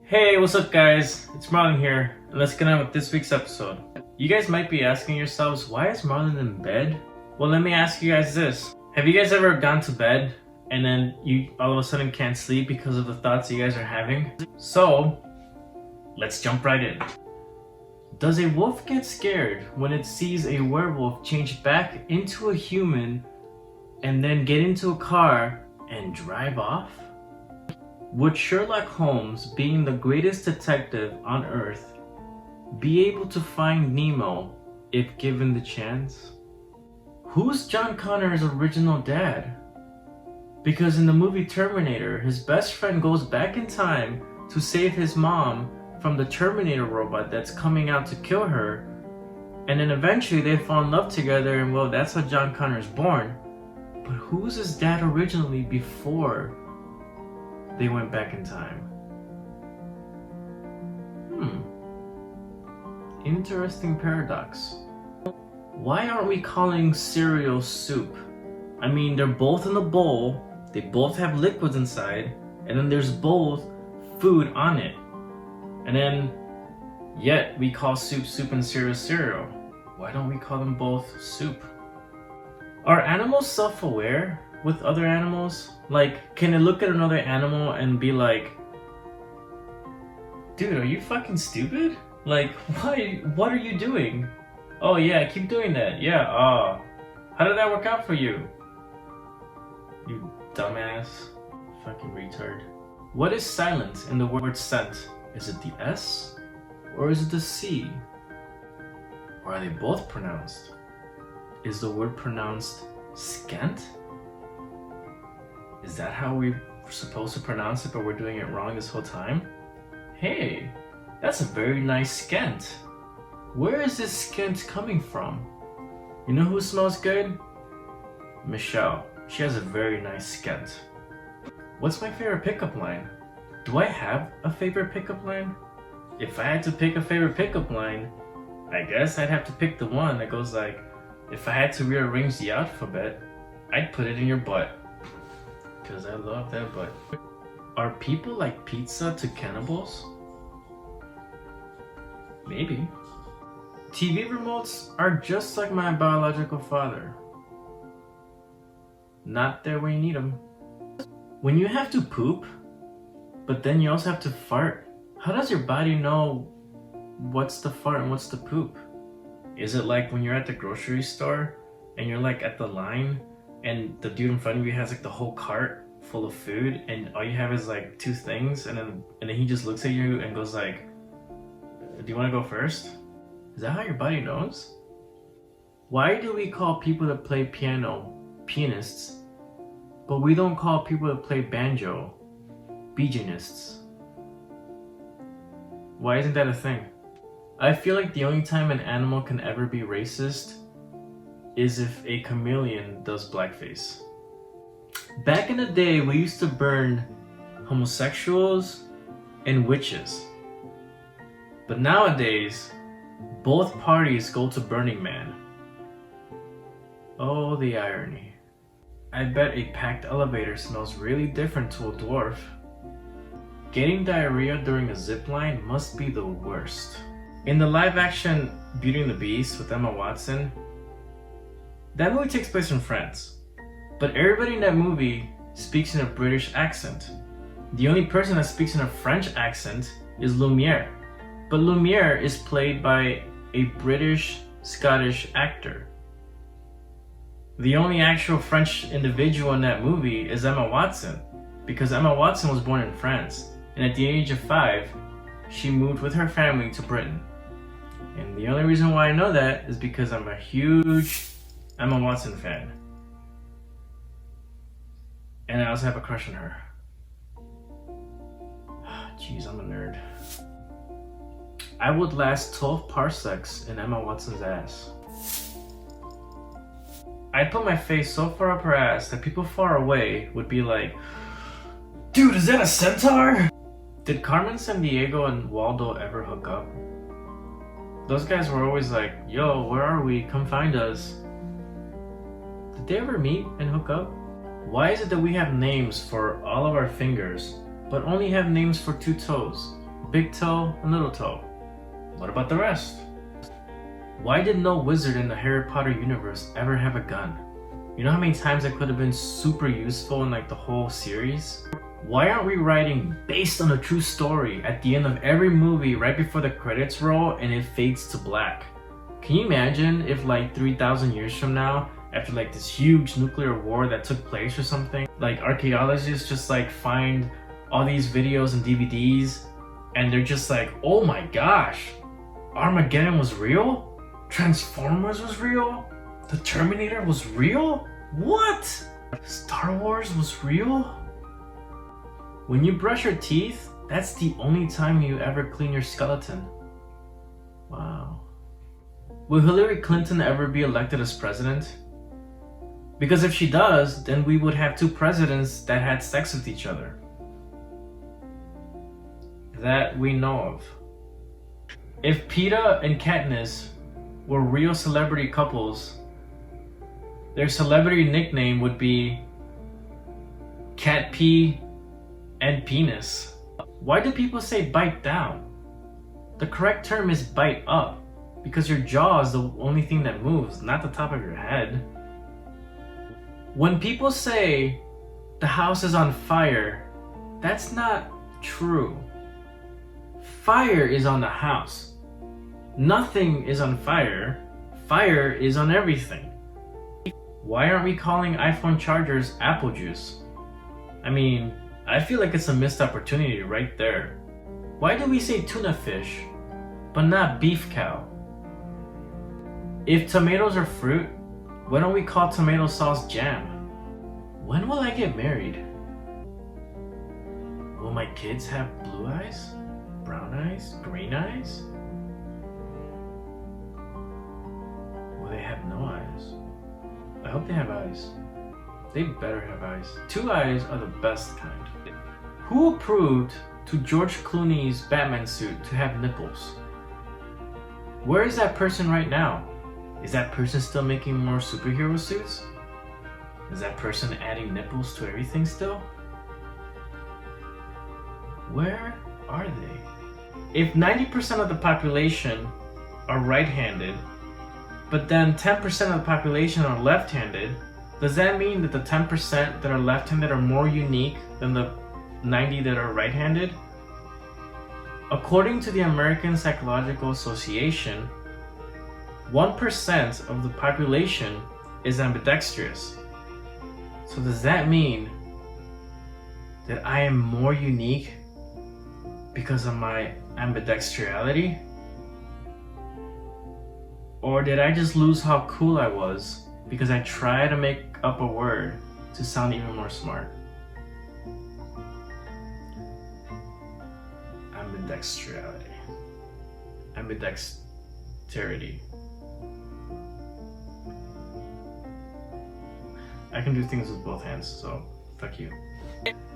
Hey, what's up guys? It's Marlon here, and let's get on with this week's episode. You guys might be asking yourselves, why is Marlon in bed? Well, let me ask you guys this. Have you guys ever gone to bed and then you all of a sudden can't sleep because of the thoughts you guys are having? So, let's jump right in. Does a wolf get scared when it sees a werewolf change back into a human and then get into a car and drive off? Would Sherlock Holmes, being the greatest detective on Earth, be able to find Nemo if given the chance? Who's John Connor's original dad? Because in the movie Terminator, his best friend goes back in time to save his mom from the Terminator robot that's coming out to kill her, and then eventually they fall in love together, and well, that's how John Connor's born. But who's his dad originally before they went back in time? Interesting paradox. Why aren't we calling cereal soup? I mean, they're both in a bowl, they both have liquids inside, and then there's both food on it. And then, yet we call soup soup and cereal cereal. Why don't we call them both soup? Are animals self-aware with other animals? Like, can it look at another animal and be like, dude, are you fucking stupid? Like, what are you doing? Oh yeah, keep doing that. Yeah, how did that work out for you? You dumbass. Fucking retard. What is silent in the word scent? Is it the S? Or is it the C? Or are they both pronounced? Is the word pronounced scent? Is that how we're supposed to pronounce it, but we're doing it wrong this whole time? Hey, that's a very nice scent. Where is this scent coming from? You know who smells good? Michelle. She has a very nice scent. What's my favorite pickup line? Do I have a favorite pickup line? If I had to pick a favorite pickup line, I guess I'd have to pick the one that goes like, if I had to rearrange the alphabet, I'd put it in your butt. Because I love that butt. Are people like pizza to cannibals? Maybe. TV remotes are just like my biological father. Not there when you need them. When you have to poop, but then you also have to fart, how does your body know what's the fart and what's the poop? Is it like when you're at the grocery store and you're like at the line and the dude in front of you has like the whole cart full of food and all you have is like two things, and then he just looks at you and goes like, do you want to go first? Is that how your body knows? Why do we call people that play piano pianists, but we don't call people that play banjo Bijanist? Why isn't that a thing? I feel like the only time an animal can ever be racist is if a chameleon does blackface. Back in the day, we used to burn homosexuals and witches. But nowadays, both parties go to Burning Man. Oh, the irony. I bet a packed elevator smells really different to a dwarf. Getting diarrhea during a zip line must be the worst. In the live-action Beauty and the Beast with Emma Watson, that movie takes place in France, but everybody in that movie speaks in a British accent. The only person that speaks in a French accent is Lumiere, but Lumiere is played by a British-Scottish actor. The only actual French individual in that movie is Emma Watson, because Emma Watson was born in France, and at the age of 5, she moved with her family to Britain. And the only reason why I know that is because I'm a huge Emma Watson fan. And I also have a crush on her. Jeez, I'm a nerd. I would last 12 parsecs in Emma Watson's ass. I'd put my face so far up her ass that people far away would be like, dude, is that a centaur? Did Carmen Sandiego and Waldo ever hook up? Those guys were always like, yo, where are we? Come find us. Did they ever meet and hook up? Why is it that we have names for all of our fingers, but only have names for 2 toes? big toe, and little toe. What about the rest? Why did no wizard in the Harry Potter universe ever have a gun? You know how many times that could have been super useful in like the whole series? Why aren't we writing based on a true story at the end of every movie right before the credits roll and it fades to black? Can you imagine if like 3,000 years from now, after like this huge nuclear war that took place or something, like archaeologists just like find all these videos and DVDs and they're just like, oh my gosh, Armageddon was real? Transformers was real? The Terminator was real? What? Star Wars was real? When you brush your teeth, that's the only time you ever clean your skeleton. Wow. Will Hillary Clinton ever be elected as president? Because if she does, then we would have two presidents that had sex with each other. That we know of. If Peeta and Katniss were real celebrity couples, their celebrity nickname would be Cat P and Penis. Why do people say bite down? The correct term is bite up, because your jaw is the only thing that moves, not the top of your head. When people say the house is on fire, that's not true. Fire is on the house. Nothing is on fire. Fire is on everything. Why aren't we calling iPhone chargers apple juice? I mean, I feel like it's a missed opportunity right there. Why do we say tuna fish, but not beef cow? If tomatoes are fruit, why don't we call tomato sauce jam? When will I get married? Will my kids have blue eyes? Brown eyes? Green eyes? Will they have no eyes? I hope they have eyes. They better have eyes. Two eyes are the best kind. Who approved to George Clooney's Batman suit to have nipples? Where is that person right now? Is that person still making more superhero suits? Is that person adding nipples to everything still? Where are they? If 90% of the population are right-handed, but then 10% of the population are left-handed, does that mean that the 10% that are left-handed are more unique than the 90 that are right-handed? According to the American Psychological Association, 1% of the population is ambidextrous. So does that mean that I am more unique because of my ambidextrality? Or did I just lose how cool I was because I tried to make up a word to sound even more smart? Ambidextrality. Ambidexterity. I can do things with both hands, so fuck you.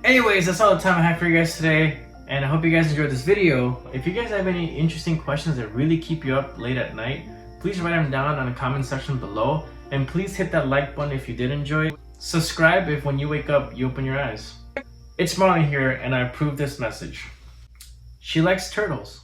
Anyways, that's all the time I have for you guys today, and I hope you guys enjoyed this video. If you guys have any interesting questions that really keep you up late at night, please write them down in the comment section below, and please hit that like button if you did enjoy it. Subscribe if when you wake up, you open your eyes. It's Marlon here, and I approve this message. She likes turtles.